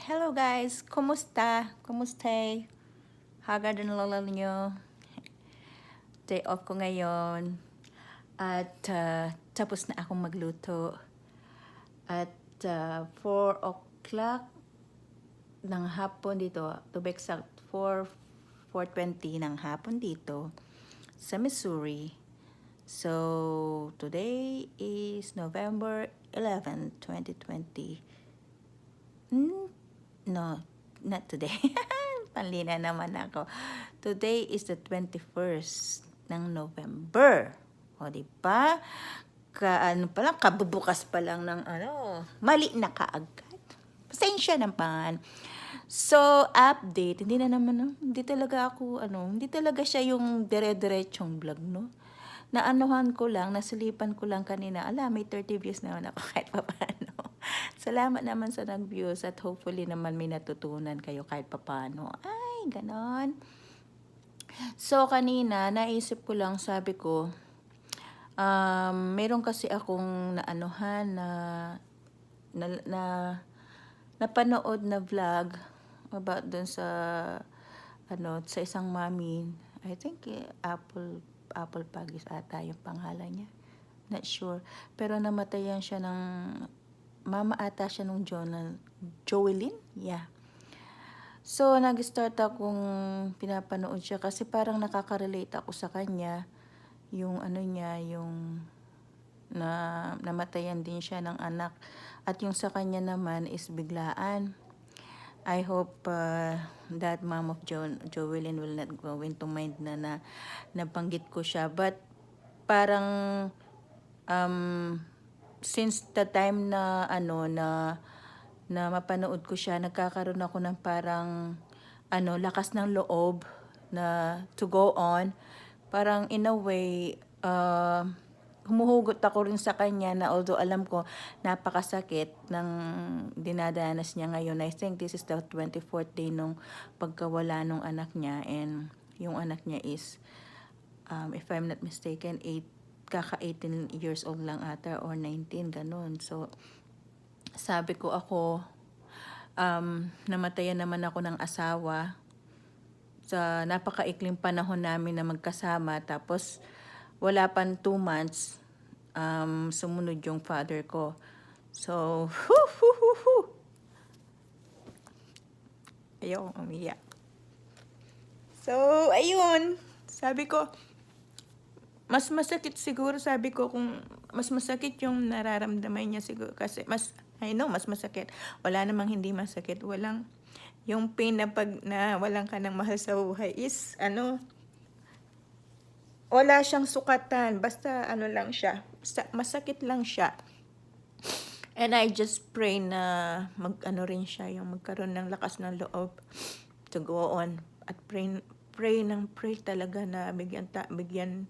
Hello guys, kumusta? Kumusta? Hagad ang lala nyo. Day off ko ngayon. At tapos na akong magluto. At 4 o'clock ng hapon dito, to be exact, 4:20 ng hapon dito sa Missouri. So, today is November 11, 2020. No, not today. Panlina naman ako. Today is the 21st ng November. O, di ba? Ano pa lang, kabubukas pa lang ng mali na kaagad. Pasensya naman. So, update, hindi talaga ako, hindi talaga siya yung dire-diretsong vlog, no? Naanuhan ko lang, nasilipan ko lang kanina. May 30 views naman ako kahit pa paano. Salamat naman sa nag-views at hopefully naman may natutunan kayo kahit pa paano. Ay, ganon. So, kanina, naisip ko lang, sabi ko, meron kasi akong naanuhan na napanood na vlog about dun sa sa isang mami. I think Apple Pagis ata yung pangalan niya. Not sure. Pero namatayan siya ng mama ata siya nung Joelyn? Yeah. So, nag-start akong pinapanood siya kasi parang nakaka-relate ako sa kanya. Yung yung namatayan din siya ng anak. At yung sa kanya naman is biglaan. I hope that mom of Joelyn will not go into mind na nabanggit ko siya. But parang since the time na na mapanood ko siya, nagkakaroon ako ng parang lakas ng loob na to go on. Parang in a way, humuhugot ako rin sa kanya na although alam ko napakasakit ng dinadanas niya ngayon. I think this is the 24th day nung pagkawala nung anak niya, and yung anak niya is if I'm not mistaken, kaka 18 years old lang ata or 19, ganun. So, sabi ko namatayan naman ako ng asawa sa napakaikling panahon namin na magkasama. Tapos, wala pang 2 months, sumunod yung father ko. So, ayokong umiyak. So, ayun. Sabi ko, mas masakit siguro, sabi ko, kung mas masakit yung nararamdaman niya siguro. Kasi, I know, mas masakit. Wala namang hindi masakit. Walang, yung pain na pag na walang ka ng mahal sa buhay is, wala siyang sukatan. Basta, lang siya. Masakit lang siya. And I just pray na rin siya, yung magkaroon ng lakas ng loob to go on. At pray talaga na bigyan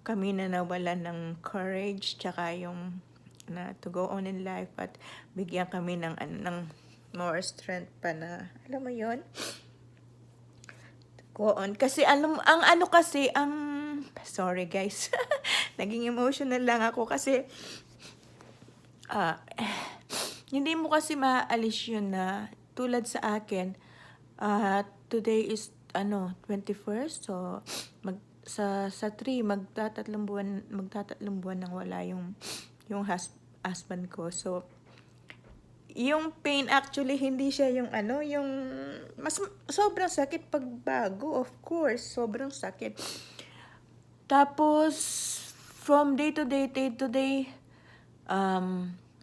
kami na nawalan ng courage, tsaka yung na to go on in life, at bigyan kami ng more strength pa na, alam mo yon, go on. Kasi sorry guys, naging emotional lang ako kasi hindi mo kasi maaalis yun na tulad sa akin, today is 21st, so sa 3 magtatatlong buwan nang wala yung husband ko. So yung pain actually hindi siya yung yung mas sobrang sakit pag bago, of course, sobrang sakit. Tapos from day to day,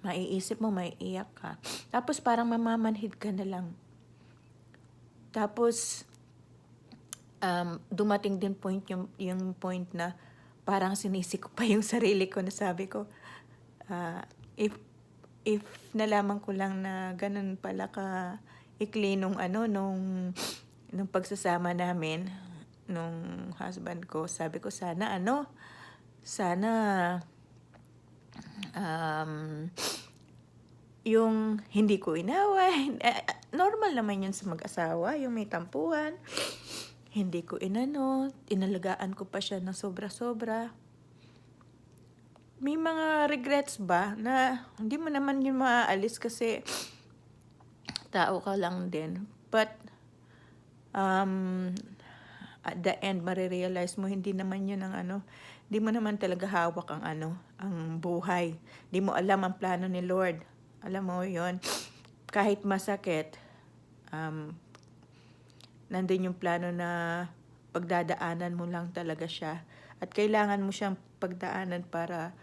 maiisip mo, maiiyak ka. Tapos parang mamamanhid ka na lang. Tapos dumating din yung point na parang sinisi ko pa yung sarili ko, na sabi ko, if nalaman ko lang na ganun pala ka ikli nung pagsasama namin nung husband ko, sabi ko sana yung hindi ko inaway. Normal naman yun sa mag-asawa, yung may tampuhan. Hindi ko inalagaan ko pa siya ng sobra-sobra. May mga regrets ba na hindi mo naman yun maaalis kasi tao ka lang din. But, um, at the end, marirealize mo, hindi naman yun ang ano, hindi mo naman talaga hawak ang ano, ang buhay. Hindi mo alam ang plano ni Lord. Alam mo yon, kahit masakit, nandun yung plano na pagdadaanan mo lang talaga siya. At kailangan mo siyang pagdaanan para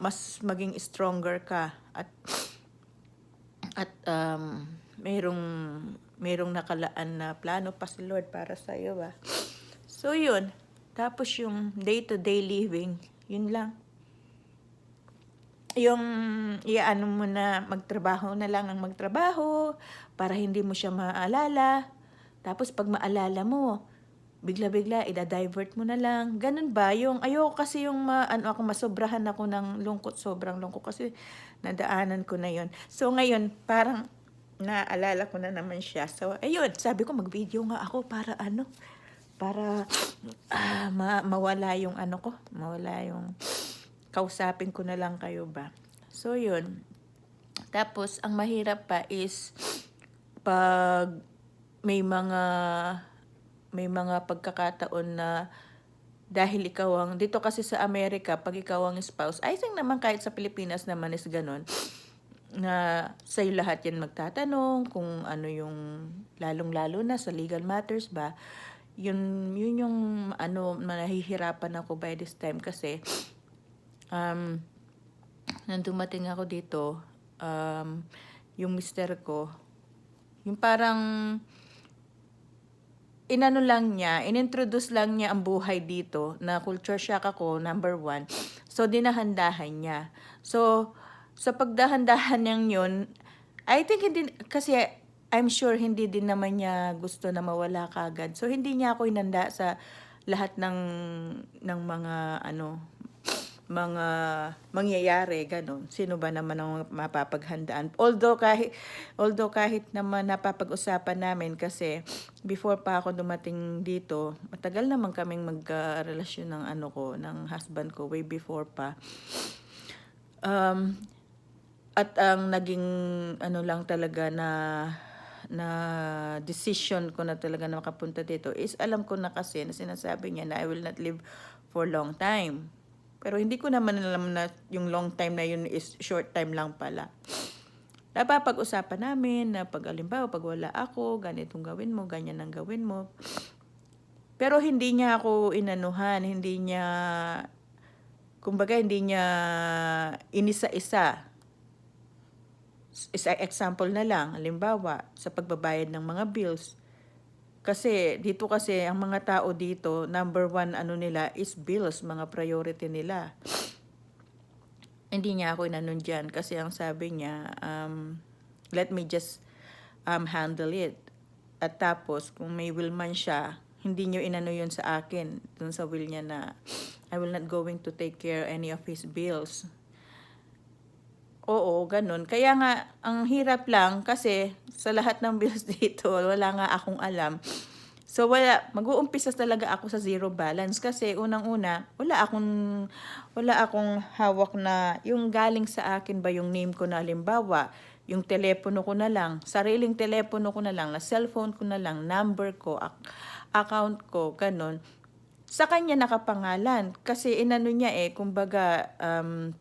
mas maging stronger ka. At merong nakalaan na plano pa si Lord para sa iyo ba. So yun. Tapos yung day-to-day living, yun lang. Yung iyaano mo na magtrabaho na lang ang magtrabaho para hindi mo siya maalala. Tapos pag maalala mo, bigla-bigla ida-divert mo na lang. Ganun ba? Yung ayoko kasi yung ako masobrahan ako ng lungkot, sobrang lungkot kasi nadaanan ko na yon. So ngayon, parang naalala ko na naman siya. So ayun, sabi ko mag-video nga ako para mawala yung ano ko, mawala yung kausapin ko na lang kayo ba. So yun. Tapos ang mahirap pa is pag may mga pagkakataon na dahil ikaw ang, dito kasi sa Amerika, pag ikaw ang spouse, I think naman kahit sa Pilipinas naman is ganun, na sa'yo lahat yan magtatanong kung ano yung, lalong-lalo na sa legal matters ba, yun yung ano, nahihirapan ako by this time kasi, nang dumating ako dito, yung mister ko, yung parang, inano lang niya, inintroduce lang niya ang buhay dito, na culture shock ako, number 1. So, dinahandahan niya. So, sa pagdahandahan niyang yun, I think hindi, kasi I'm sure hindi din naman niya gusto na mawala kagad. So, hindi niya ako inanda sa lahat ng mga mangyayari, ganun. Sino ba naman ang mapapaghandaan? Although kahit naman napapag-usapan namin kasi before pa ako dumating dito, matagal naman kaming magka-relasyon ng husband ko way before pa. At ang naging lang talaga na decision ko na talaga na makapunta dito is alam ko na kasi na sinasabi niya na I will not live for long time. Pero hindi ko naman alam na yung long time na yun is short time lang pala. Napapag-usapan namin na pag wala ako, ganitong gawin mo, ganyan ang gawin mo. Pero hindi niya ako inanuhan, hindi niya inisa-isa. Example na lang, halimbawa, sa pagbabayad ng mga bills. Kasi dito kasi ang mga tao dito, number 1 nila is bills, mga priority nila. Hindi niya ako inanon dyan kasi ang sabi niya, let me just handle it. At tapos kung may will man siya, hindi niyo inano yun sa akin, dun sa will niya na I will not going to take care any of his bills. Oo, ganun. Kaya nga, ang hirap lang kasi sa lahat ng bills dito, wala nga akong alam. So, mag-uumpisa talaga ako sa zero balance kasi unang-una, wala akong hawak na yung galing sa akin ba yung name ko na halimbawa, yung telepono ko na lang, sariling telepono ko na lang, na cellphone ko na lang, number ko, account ko, ganun. Sa kanya nakapangalan kasi inano niya kumbaga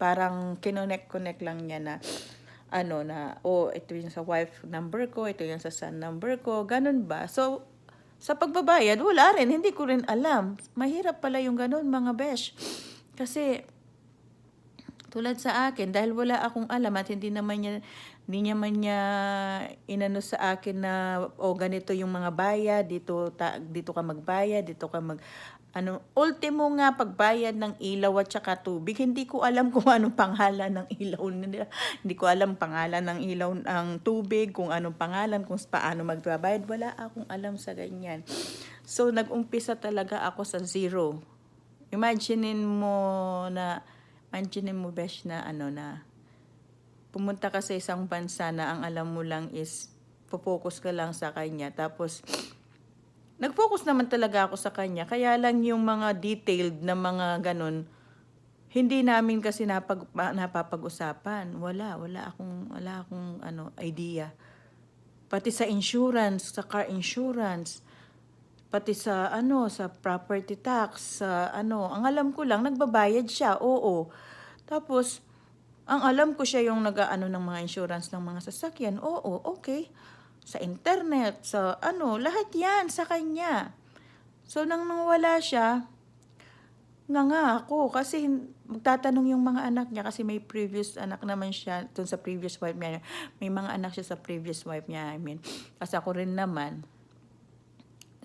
parang kinonect lang niya na ito yung sa wife number ko, ito yung sa son number ko, ganun ba? So sa pagbabayad wala rin, hindi ko rin alam. Mahirap pala yung ganun mga besh. Kasi tulad sa akin dahil wala akong alam at hindi naman niya inano sa akin na ganito yung mga bayad, dito ka magbayad, dito ka ultimo nga pagbayad ng ilaw at saka tubig, hindi ko alam kung anong pangalan ng ilaw nila. Hindi ko alam pangalan ng ilaw ng tubig, kung anong pangalan, kung paano magbabayad. Wala akong alam sa ganyan. So, nag-umpisa talaga ako sa zero. Imagine mo besh na na pumunta ka sa isang bansa na ang alam mo lang is focus ka lang sa kanya. Tapos, nag-focus naman talaga ako sa kanya. Kaya lang yung mga detailed na mga ganun, hindi namin kasi napapag-usapan. Wala akong idea. Pati sa insurance, sa car insurance, pati sa sa property tax, sa ang alam ko lang nagbabayad siya. Oo. Tapos ang alam ko siya yung nag-aano ng mga insurance ng mga sasakyan. Oo, okay. Sa internet, sa lahat 'yan sa kanya. So nang nawala siya, nga ako kasi magtatanong yung mga anak niya kasi may previous anak naman siya dun sa previous wife niya. May mga anak siya sa previous wife niya, I mean. Kasi ako rin naman.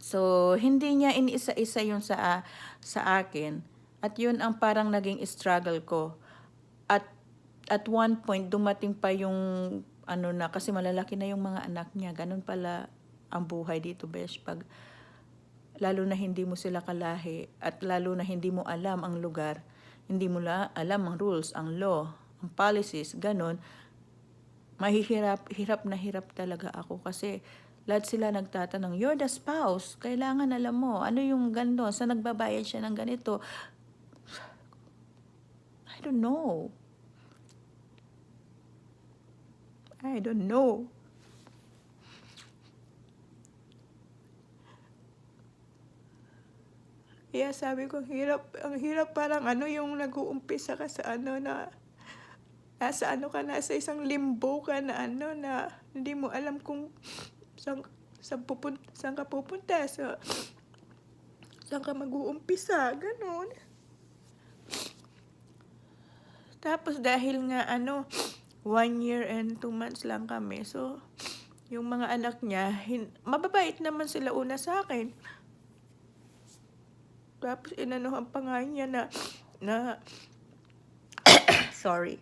So, hindi niya iniisa-isa yun sa akin. At yun ang parang naging struggle ko. At at one point, dumating pa yung na, kasi malalaki na yung mga anak niya. Ganun pala ang buhay dito, besh. Pag lalo na hindi mo sila kalahi at lalo na hindi mo alam ang lugar, hindi mo alam ang rules, ang law, ang policies, ganun, hirap na hirap talaga ako kasi lahat sila nagtatanong, you're the spouse, kailangan alam mo, ano yung gano'n, sa nagbabayad siya ng ganito. I don't know. Kaya sabi ko, ang hirap parang yung nag-uumpisa ka sa na nasa nasa isang limbo ka na na hindi mo alam kung saan ka pupunta, saan ka mag-uumpisa, ganun. Tapos dahil nga 1 year and 2 months lang kami, so yung mga anak niya, mababait naman sila una sa akin. Tapos inanuhan pa nga niya na sorry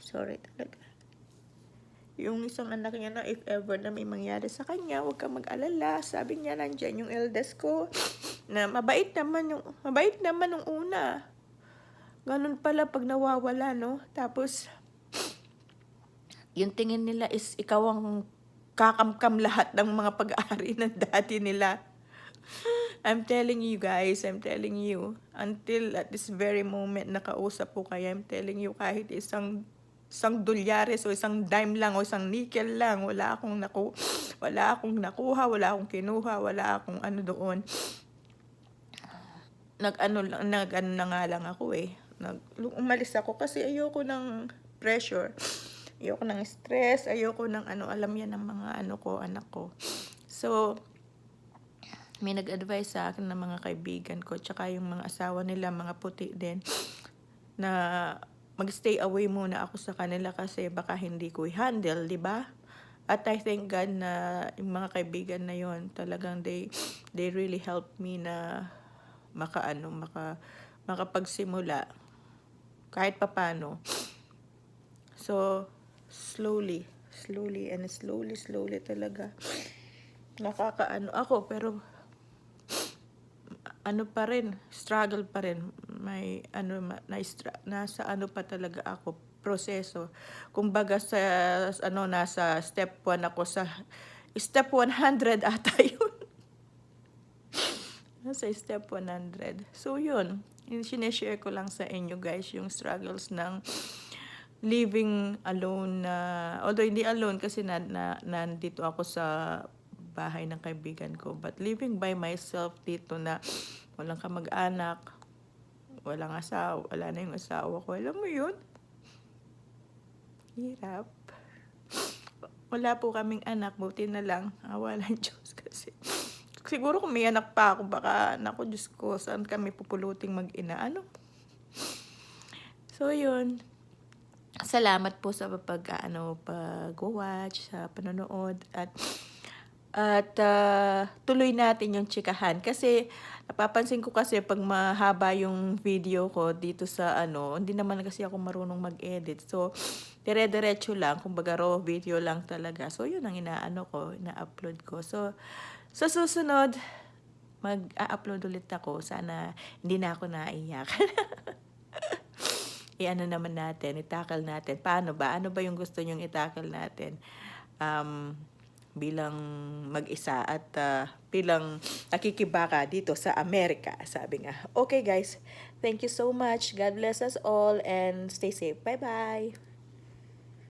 talaga. Yung isang anak niya na if ever na may mangyari sa kanya, huwag kang mag-alala. Sabi niya, nandyan yung eldest ko na mabait naman nung una. Ganun pala pag nawawala, no? Tapos yung tingin nila is ikaw ang kakamkam lahat ng mga pag-aari ng daddy nila. I'm telling you guys, until at this very moment nakausap ko kayo, I'm telling you, kahit isang dolyares o isang dime lang o isang nickel lang, wala akong nakuha, wala akong kinuha, wala akong doon. Nag na nga lang ako umalis ako kasi ayoko ng pressure, ayoko ng stress, ayoko ng alam yan ng mga anak ko. So, may nag-advise sa akin ng mga kaibigan ko, tsaka yung mga asawa nila, mga puti din, na mag-stay away muna ako sa kanila kasi baka hindi ko i-handle, di ba? At I thank God na yung mga kaibigan na yon talagang they really helped me na makapagsimula kahit papano. So, slowly talaga ako, pero pa rin, struggle pa rin. May nasa pa talaga ako, proseso. Kumbaga nasa step 1 ako, sa step 100 ata yun. Nasa step 100. So yun, sineshare ko lang sa inyo guys yung struggles ng living alone although hindi alone kasi nandito ako sa bahay ng kaibigan ko, but living by myself dito na walang kamag-anak, wala na yung asawa ko, alam mo yun, hirap. Wala po kaming anak, buti na lang, awa ng Diyos, kasi siguro kung may anak pa ako, baka Diyos ko, saan kami pupuluting mag-ina, so yun. Salamat po sa pag-watch, sa panonood, at tuloy natin yung chikahan kasi napapansin ko kasi pag mahaba yung video ko dito sa hindi naman kasi ako marunong mag-edit, so dire-diretso lang, kumbaga raw video lang talaga. So yun ang ina-upload ko. So sa susunod mag-a-upload ulit ako, sana hindi na ako naiyak. Naman natin, i-tackle natin. Paano ba? Ano ba yung gusto nyong i-tackle natin? Bilang mag-isa at bilang nakikibaka dito sa Amerika, sabi nga. Okay guys, Thank you so much. God bless us all and stay safe. Bye-bye.